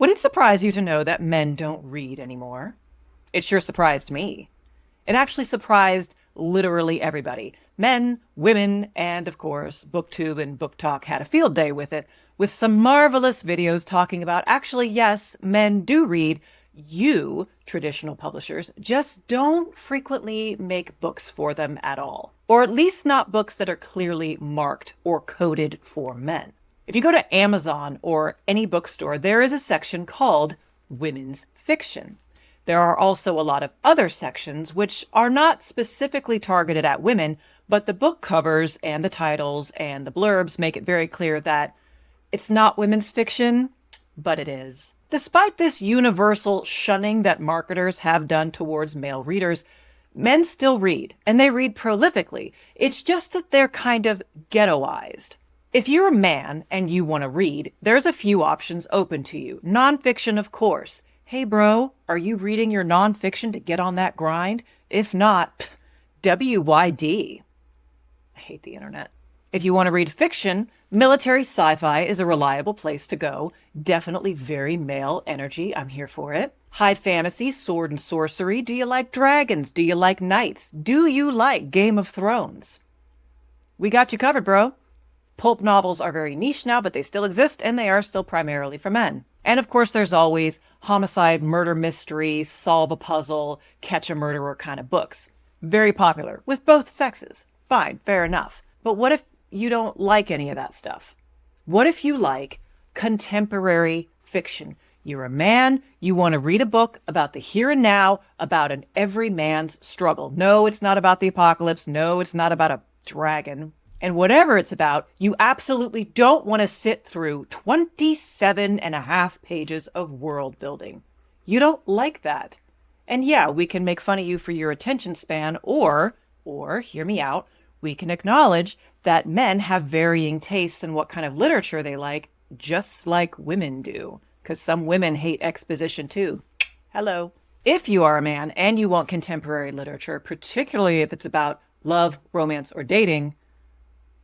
Wouldn't surprise you to know that men don't read anymore. It sure surprised me. It actually surprised literally everybody. Men, women, and of course, BookTube and Book Talk had a field day with it, with some marvelous videos talking about actually, yes, men do read. You, traditional publishers, just don't frequently make books for them at all. Or at least not books that are clearly marked or coded for men. If you go to Amazon or any bookstore, there is a section called Women's Fiction. There are also a lot of other sections which are not specifically targeted at women, but the book covers and the titles and the blurbs make it very clear that it's not women's fiction, but it is. Despite this universal shunning that marketers have done towards male readers, men still read, and they read prolifically. It's just that they're kind of ghettoized. If you're a man and you want to read, there's a few options open to you. Nonfiction, of course. Hey, bro, are you reading your nonfiction to get on that grind? If not, WYD. I hate the internet. If you want to read fiction, military sci-fi is a reliable place to go. Definitely very male energy. I'm here for it. High fantasy, sword and sorcery. Do you like dragons? Do you like knights? Do you like Game of Thrones? We got you covered, bro. Pulp novels are very niche now, but they still exist, and they are still primarily for men. And of course, there's always homicide, murder mystery, solve a puzzle, catch a murderer kind of books. Very popular with both sexes. Fine, fair enough. But what if you don't like any of that stuff? What if you like contemporary fiction? You're a man, you want to read a book about the here and now, about an every man's struggle. No, it's not about the apocalypse. No, it's not about a dragon. And whatever it's about, you absolutely don't want to sit through 27 and a half pages of world building. You don't like that. And yeah, we can make fun of you for your attention span, or hear me out, we can acknowledge that men have varying tastes in what kind of literature they like, just like women do. Because some women hate exposition too. Hello. If you are a man and you want contemporary literature, particularly if it's about love, romance, or dating,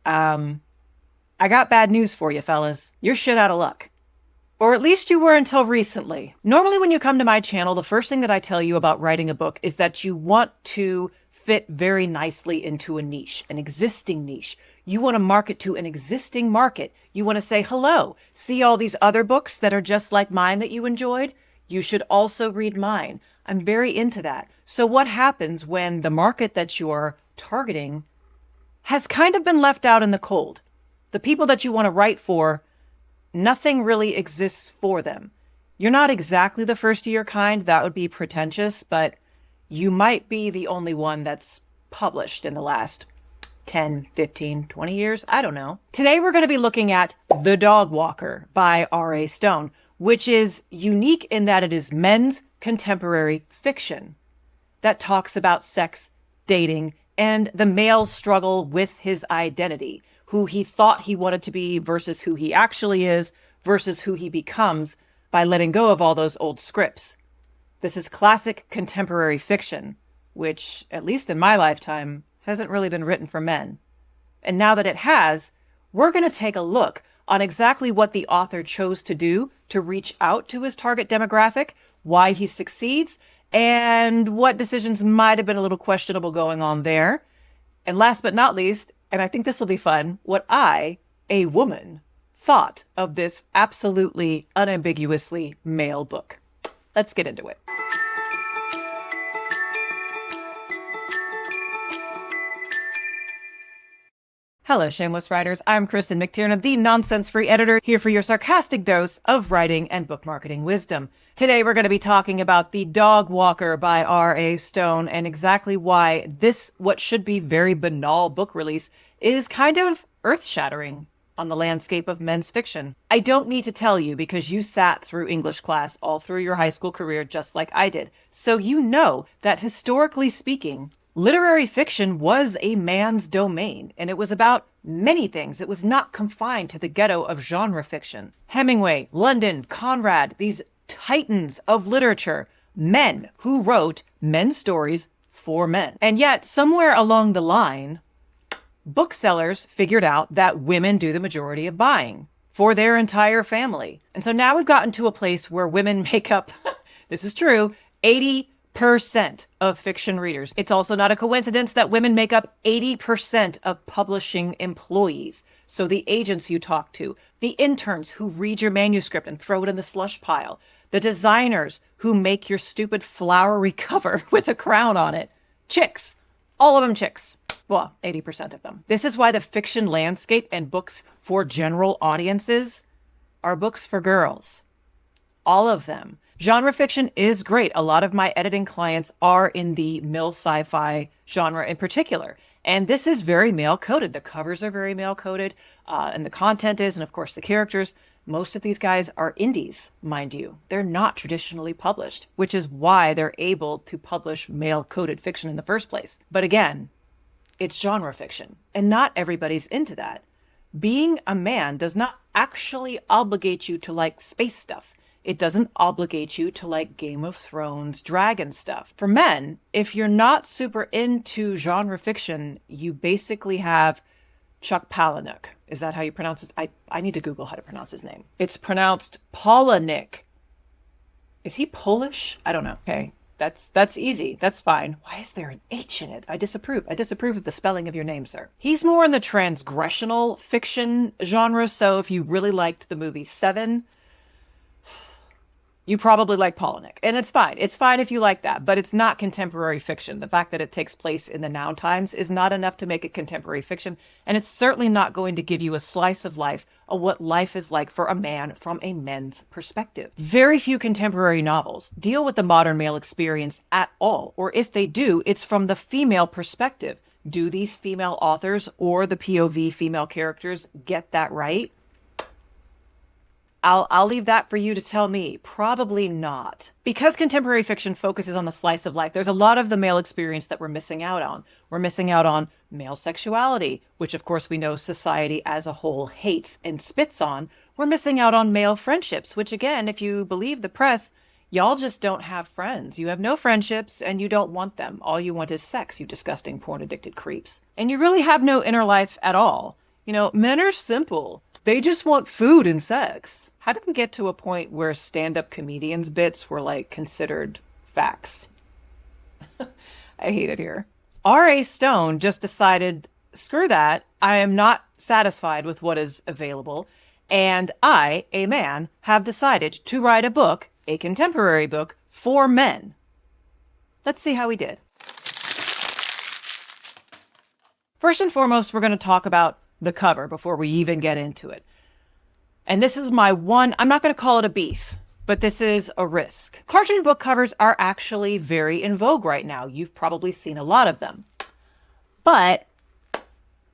I got bad news for you, fellas. You're shit out of luck. Or at least you were until recently. Normally when you come to my channel, the first thing that I tell you about writing a book is that you want to fit very nicely into a niche, an existing niche. You want to market to an existing market. You want to say, hello, see all these other books that are just like mine that you enjoyed? You should also read mine. I'm very into that. So what happens when the market that you're targeting has kind of been left out in the cold? The people that you want to write for, nothing really exists for them. You're not exactly the first of your kind. That would be pretentious, but you might be the only one that's published in the last 10, 15, 20 years. I don't know. Today, we're going to be looking at The Dog Walker by R.A. Stone, which is unique in that it is men's contemporary fiction that talks about sex, dating, and the male's struggle with his identity, who he thought he wanted to be versus who he actually is versus who he becomes by letting go of all those old scripts. This is classic contemporary fiction, which, at least in my lifetime, hasn't really been written for men. And now that it has, we're going to take a look on exactly what the author chose to do to reach out to his target demographic, why he succeeds, and what decisions might have been a little questionable going on there. And last but not least, and I think this will be fun, what I, a woman, thought of this absolutely unambiguously male book. Let's get into it. Hello, Shameless Writers. I'm Kristen McTiernan, the nonsense-free editor, here for your sarcastic dose of writing and book marketing wisdom. Today, we're going to be talking about The Dog Walker by R.A. Stone and exactly why this, what should be very banal book release, is kind of earth-shattering on the landscape of men's fiction. I don't need to tell you because you sat through English class all through your high school career just like I did. So you know that historically speaking, literary fiction was a man's domain, and it was about many things. It was not confined to the ghetto of genre fiction. Hemingway, London, Conrad, these titans of literature, men who wrote men's stories for men. And yet, somewhere along the line, booksellers figured out that women do the majority of buying. for their entire family. And so now we've gotten to a place where women make up, this is true, 80% of fiction readers. It's also not a coincidence that women make up 80% of publishing employees. So the agents you talk to, the interns who read your manuscript and throw it in the slush pile, the designers who make your stupid flowery cover with a crown on it. Chicks. All of them chicks. Well, 80% of them. This is why the fiction landscape and books for general audiences are books for girls. All of them. Genre fiction is great. A lot of my editing clients are in the male sci-fi genre in particular. And this is very male-coded. The covers are very male-coded, and the content is, and of course the characters. Most of these guys are indies, mind you. They're not traditionally published, which is why they're able to publish male-coded fiction in the first place. But again, it's genre fiction, and not everybody's into that. Being a man does not actually obligate you to like space stuff. It doesn't obligate you to like Game of Thrones, dragon stuff. For men, if you're not super into genre fiction, you basically have Chuck Palahniuk. Is that how you pronounce it? I need to Google how to pronounce his name. It's pronounced Palahniuk. Is he Polish? I don't know. Okay, that's easy. That's fine. Why is there an H in it? I disapprove. I disapprove of the spelling of your name, sir. He's more in the transgressional fiction genre. So if you really liked the movie Seven, you probably like Palahniuk, and it's fine. It's fine if you like that, but it's not contemporary fiction. The fact that it takes place in the now times is not enough to make it contemporary fiction, and it's certainly not going to give you a slice of life of what life is like for a man from a men's perspective. Very few contemporary novels deal with the modern male experience at all, or if they do, it's from the female perspective. Do these female authors or the POV female characters get that right? I'll leave that for you to tell me. Probably not. Because contemporary fiction focuses on the slice of life, there's a lot of the male experience that we're missing out on. We're missing out on male sexuality, which of course we know society as a whole hates and spits on. We're missing out on male friendships, which again, if you believe the press, y'all just don't have friends. You have no friendships and you don't want them. All you want is sex, you disgusting porn-addicted creeps. And you really have no inner life at all. You know, men are simple. They just want food and sex. How did we get to a point where stand-up comedians' bits were like considered facts? I hate it here. R.A. Stone just decided, screw that. I am not satisfied with what is available. And I, a man, have decided to write a book, a contemporary book, for men. Let's see how he did. First and foremost, we're going to talk about the cover before we even get into it. And this is my one, I'm not going to call it a beef, but this is a risk. Cartoon book covers are actually very in vogue right now. You've probably seen a lot of them, but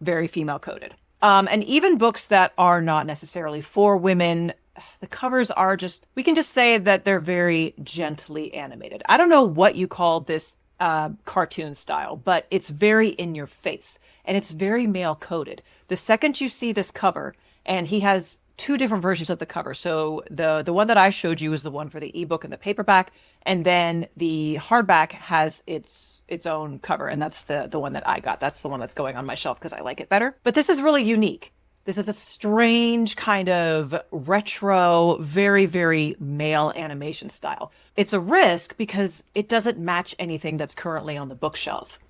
very female coded. And even books that are not necessarily for women, the covers are just, we can just say that they're very gently animated. I don't know what you call this cartoon style, but it's very in your face and it's very male coded. The second you see this cover, and he has two different versions of the cover. So the one that I showed you is the one for the ebook and the paperback, and then the hardback has its own cover, and that's the one that I got. That's the one that's going on my shelf because I like it better. But this is really unique. This is a strange kind of retro, very, very male animation style. It's a risk because it doesn't match anything that's currently on the bookshelf.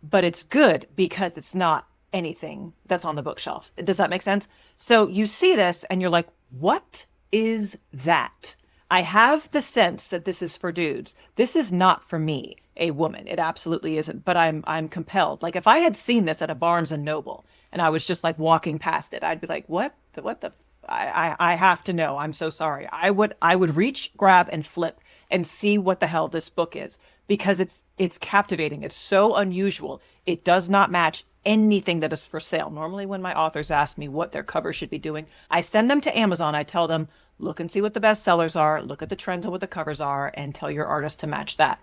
But it's good because it's not anything that's on the bookshelf. Does that make sense? So you see this and you're like, what is that? I have the sense that this is for dudes. This is not for me, a woman. It absolutely isn't, but I'm compelled. Like if I had seen this at a Barnes and Noble and I was just like walking past it, I'd be like, I have to know. I'm so sorry. I would reach, grab and flip and see what the hell this book is because it's captivating. It's so unusual. It does not match anything that is for sale. Normally when my authors ask me what their cover should be doing, I send them to Amazon. I tell them, look and see what the best sellers are, look at the trends and what the covers are, and tell your artist to match that.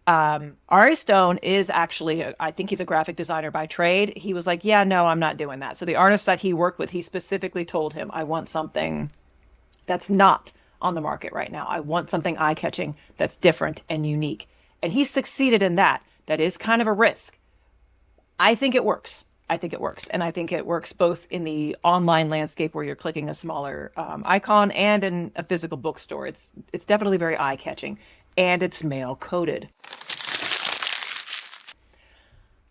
R.A. Stone is actually, I think he's a graphic designer by trade. He was like, yeah, no, I'm not doing that. So the artist that he worked with, he specifically told him, I want something that's not on the market right now. I want something eye-catching that's different and unique. And he succeeded in that. That is kind of a risk. I think it works. I think it works. And I think it works both in the online landscape where you're clicking a smaller icon and in a physical bookstore. It's definitely very eye-catching, and it's male-coded.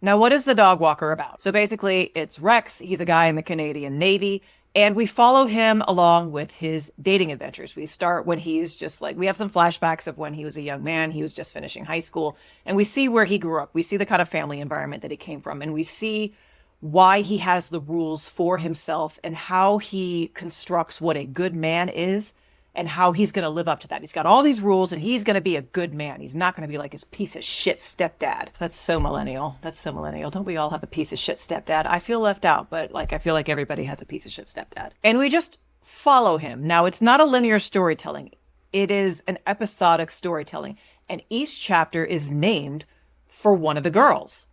Now, what is the dog walker about? So basically, it's Rex. He's a guy in the Canadian Navy, and we follow him along with his dating adventures. We start when he's just like, we have some flashbacks of when he was a young man. He was just finishing high school, and we see where he grew up. We see the kind of family environment that he came from, and we see why he has the rules for himself and how he constructs what a good man is and how he's going to live up to that. He's got all these rules and he's going to be a good man. He's not going to be like his piece of shit stepdad. That's so millennial. That's so millennial. Don't we all have a piece of shit stepdad? I feel left out, but like, I feel like everybody has a piece of shit stepdad. And we just follow him. Now, it's not a linear storytelling. It is an episodic storytelling. And each chapter is named for one of the girls.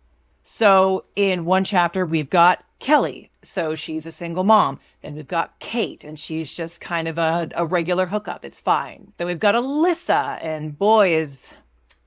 So in one chapter, we've got Kelly. So she's a single mom. Then we've got Kate, and she's just kind of a regular hookup. It's fine. Then we've got Alyssa, and boy,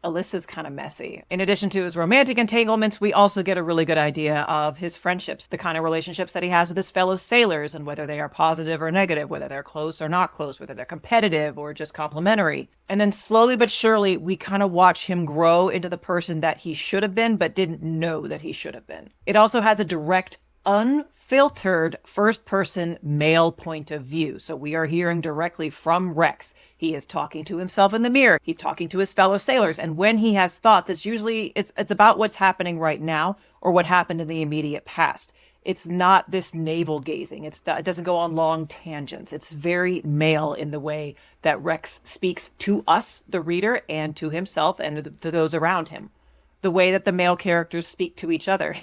Alyssa's kind of messy. In addition to his romantic entanglements, we also get a really good idea of his friendships, the kind of relationships that he has with his fellow sailors, and whether they are positive or negative, whether they're close or not close, whether they're competitive or just complimentary. And then slowly but surely, we kind of watch him grow into the person that he should have been, but didn't know that he should have been. It also has a direct, unfiltered first-person male point of view. So we are hearing directly from Rex. He is talking to himself in the mirror. He's talking to his fellow sailors. And when he has thoughts, it's about what's happening right now or what happened in the immediate past. It's not this navel gazing. It doesn't go on long tangents. It's very male in the way that Rex speaks to us, the reader, and to himself and to those around him. The way that the male characters speak to each other.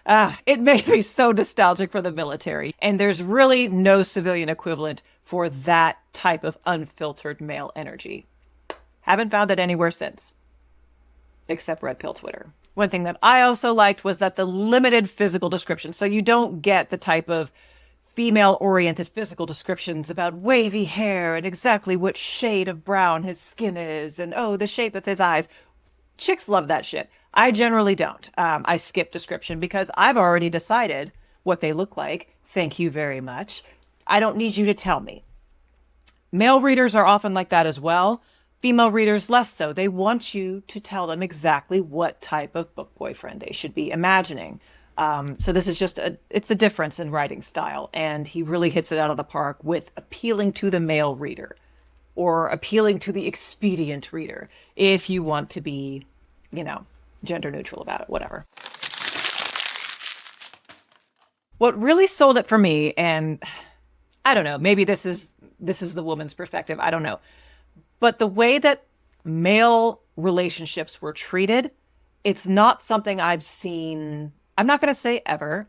It made me so nostalgic for the military. And there's really no civilian equivalent for that type of unfiltered male energy. Haven't found it anywhere since. Except Red Pill Twitter. One thing that I also liked was that the limited physical description. So you don't get the type of female-oriented physical descriptions about wavy hair and exactly what shade of brown his skin is and, oh, the shape of his eyes. Chicks love that shit. I generally don't. I skip description because I've already decided what they look like. Thank you very much. I don't need you to tell me. Male readers are often like that as well. Female readers less so. They want you to tell them exactly what type of book boyfriend they should be imagining. So this is just it's a difference in writing style. And he really hits it out of the park with appealing to the male reader or appealing to the expedient reader. If you want to be, gender neutral about it, whatever. What really sold it for me, and I don't know, maybe this is the woman's perspective, I don't know. But the way that male relationships were treated, it's not something I've seen. I'm not going to say ever.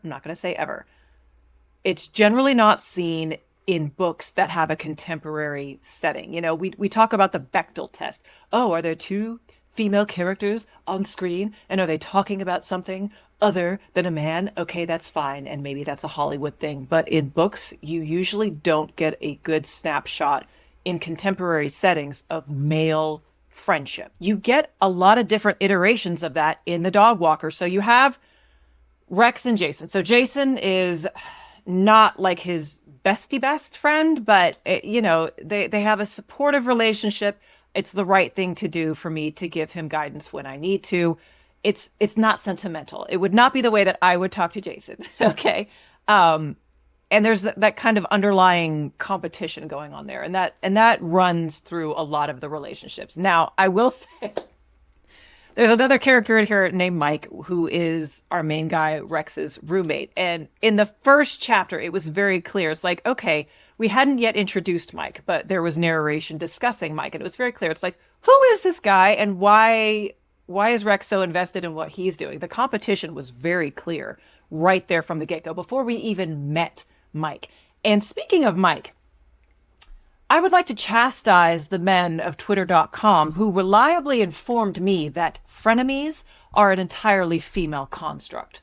It's generally not seen in books that have a contemporary setting. We talk about the Bechdel test. Oh, are there two female characters on screen? And are they talking about something other than a man? Okay, that's fine. And maybe that's a Hollywood thing. But in books, you usually don't get a good snapshot in contemporary settings of male friendship. You get a lot of different iterations of that in the dog walker. So you have Rex and Jason. So Jason is not like his best friend, but they have a supportive relationship. It's the right thing to do for me to give him guidance when I need to. It's not sentimental. It would not be the way that I would talk to Jason. Okay. And there's that kind of underlying competition going on there. And that runs through a lot of the relationships. Now, I will say there's another character in here named Mike, who is our main guy, Rex's roommate. And in the first chapter, it was very clear. It's like, okay, we hadn't yet introduced Mike, but there was narration discussing Mike. And it was very clear. It's like, who is this guy and why is Rex so invested in what he's doing? The competition was very clear right there from the get-go before we even met Mike. And speaking of Mike, I would like to chastise the men of Twitter.com who reliably informed me that frenemies are an entirely female construct.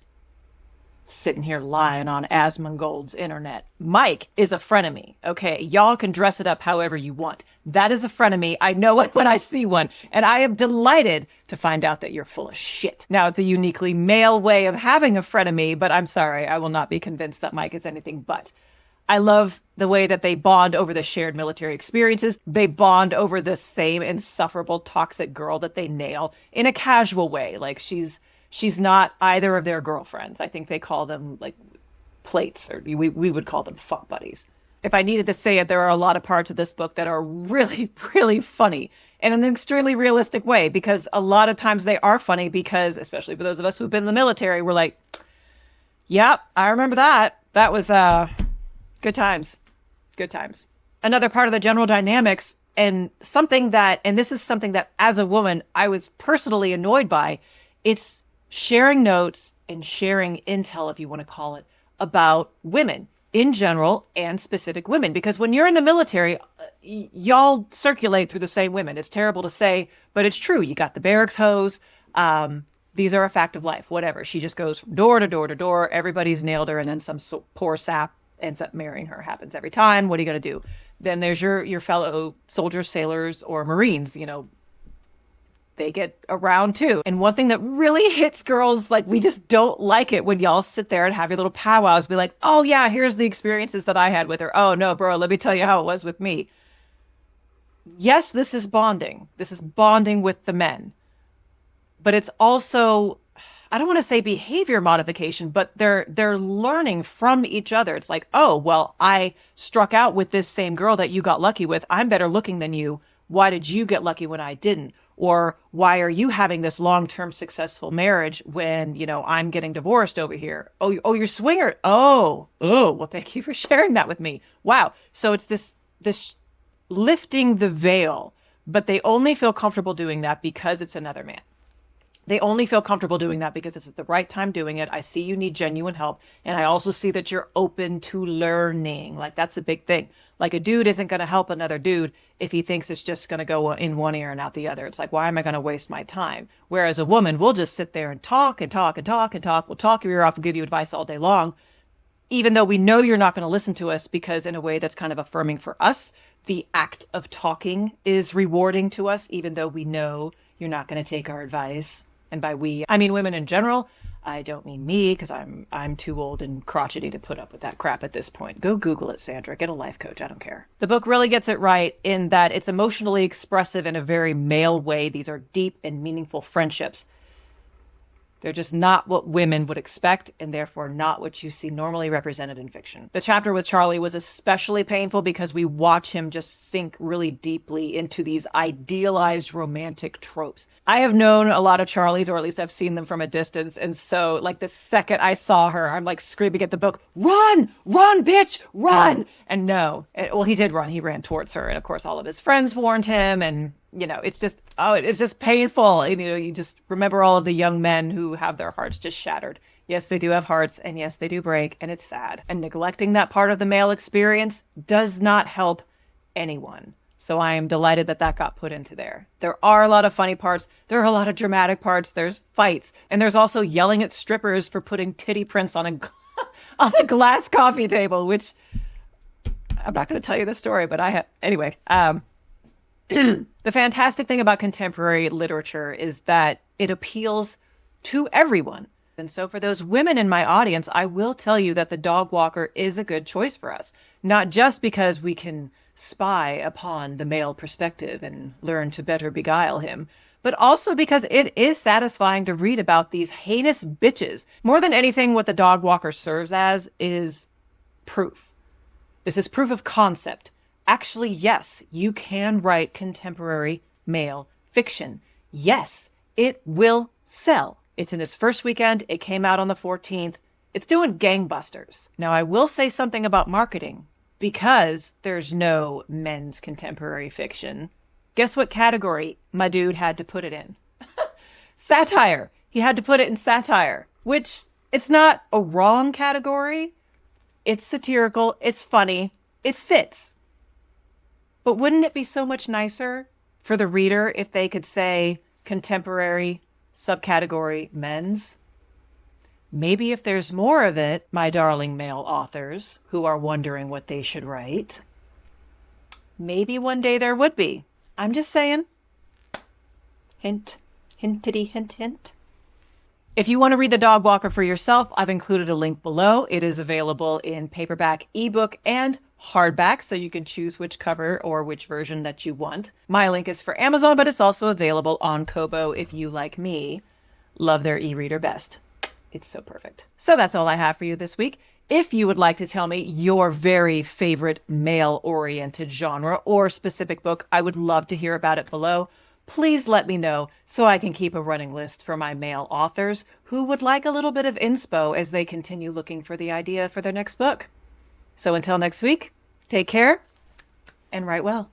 sitting here lying on Asmongold's internet. Mike is a frenemy. Okay, y'all can dress it up however you want. That is a frenemy. I know it when I see one, and I am delighted to find out that you're full of shit. Now, it's a uniquely male way of having a frenemy, but I'm sorry, I will not be convinced that Mike is anything but. I love the way that they bond over the shared military experiences. They bond over the same insufferable toxic girl that they nail in a casual way. Like she's not either of their girlfriends. I think they call them like plates, or we would call them fuck buddies. If I needed to say it, there are a lot of parts of this book that are really, really funny in an extremely realistic way, because a lot of times they are funny because, especially for those of us who've been in the military, we're like, yep, I remember that. That was good times. Good times. Another part of the general dynamics, and this is something that as a woman, I was personally annoyed by, it's sharing notes and sharing intel, if you want to call it, about women in general and specific women. Because when you're in the military, y'all circulate through the same women. It's terrible to say, but it's true. You got the barracks hose. These are a fact of life, whatever. She just goes from door to door to door. Everybody's nailed her. And then some poor sap ends up marrying her. Happens every time. What are you going to do? Then there's your fellow soldiers, sailors, or Marines, they get around too. And one thing that really hits girls, like, we just don't like it when y'all sit there and have your little powwows, be like, oh yeah, here's the experiences that I had with her. Oh no, bro, let me tell you how it was with me. Yes, this is bonding. This is bonding with the men. But it's also, I don't want to say behavior modification, but they're learning from each other. It's like, oh, well, I struck out with this same girl that you got lucky with. I'm better looking than you. Why did you get lucky when I didn't? Or why are you having this long-term successful marriage when, I'm getting divorced over here? Oh, you're swinger. Oh, well, thank you for sharing that with me. Wow. So it's this lifting the veil, but they only feel comfortable doing that because it's another man. They only feel comfortable doing that because it's at the right time doing it. I see you need genuine help. And I also see that you're open to learning. Like, that's a big thing. Like, a dude isn't going to help another dude if he thinks it's just going to go in one ear and out the other. It's like, why am I going to waste my time? Whereas a woman, we'll just sit there and talk and talk and talk and talk. We'll talk your ear off and give you advice all day long, even though we know you're not going to listen to us, because in a way that's kind of affirming for us, the act of talking is rewarding to us, even though we know you're not going to take our advice. And by we, I mean women in general. I don't mean me, because I'm too old and crotchety to put up with that crap at this point. Go Google it, Sandra. Get a life coach. I don't care. The book really gets it right in that it's emotionally expressive in a very male way. These are deep and meaningful friendships. They're just not what women would expect, and therefore not what you see normally represented in fiction. The chapter with Charlie was especially painful because we watch him just sink really deeply into these idealized romantic tropes. I have known a lot of Charlies, or at least I've seen them from a distance, and so, like, the second I saw her, I'm like screaming at the book, run, bitch, run! And no, well, he did run. He ran towards her, and of course all of his friends warned him, and it's just painful. You just remember all of the young men who have their hearts just shattered. Yes, they do have hearts, and yes, they do break, and it's sad. And neglecting that part of the male experience does not help anyone. So I am delighted that got put into there. There are a lot of funny parts. There are a lot of dramatic parts. There's fights. And there's also yelling at strippers for putting titty prints on a glass coffee table, which I'm not going to tell you the story, but anyway. The fantastic thing about contemporary literature is that it appeals to everyone. And so for those women in my audience, I will tell you that The Dog Walker is a good choice for us. Not just because we can spy upon the male perspective and learn to better beguile him, but also because it is satisfying to read about these heinous bitches. More than anything, what The Dog Walker serves as is proof. This is proof of concept. Actually, yes, you can write contemporary male fiction. Yes, it will sell. It's in its first weekend. It came out on the 14th. It's doing gangbusters. Now, I will say something about marketing. Because there's no men's contemporary fiction, guess what category my dude had to put it in? Satire. He had to put it in satire, which it's not a wrong category. It's satirical. It's funny. It fits. But wouldn't it be so much nicer for the reader if they could say contemporary subcategory men's? Maybe if there's more of it, my darling male authors who are wondering what they should write, maybe one day there would be. I'm just saying. Hint, hintity, hint, hint. If you want to read The Dog Walker for yourself, I've included a link below. It is available in paperback, ebook, and hardback, so you can choose which cover or which version that you want. My link is for Amazon, but it's also available on Kobo if you, like me, love their e-reader best. It's so perfect. So that's all I have for you this week. If you would like to tell me your very favorite male-oriented genre or specific book, I would love to hear about it below. Please let me know so I can keep a running list for my male authors who would like a little bit of inspo as they continue looking for the idea for their next book. So until next week, take care and write well.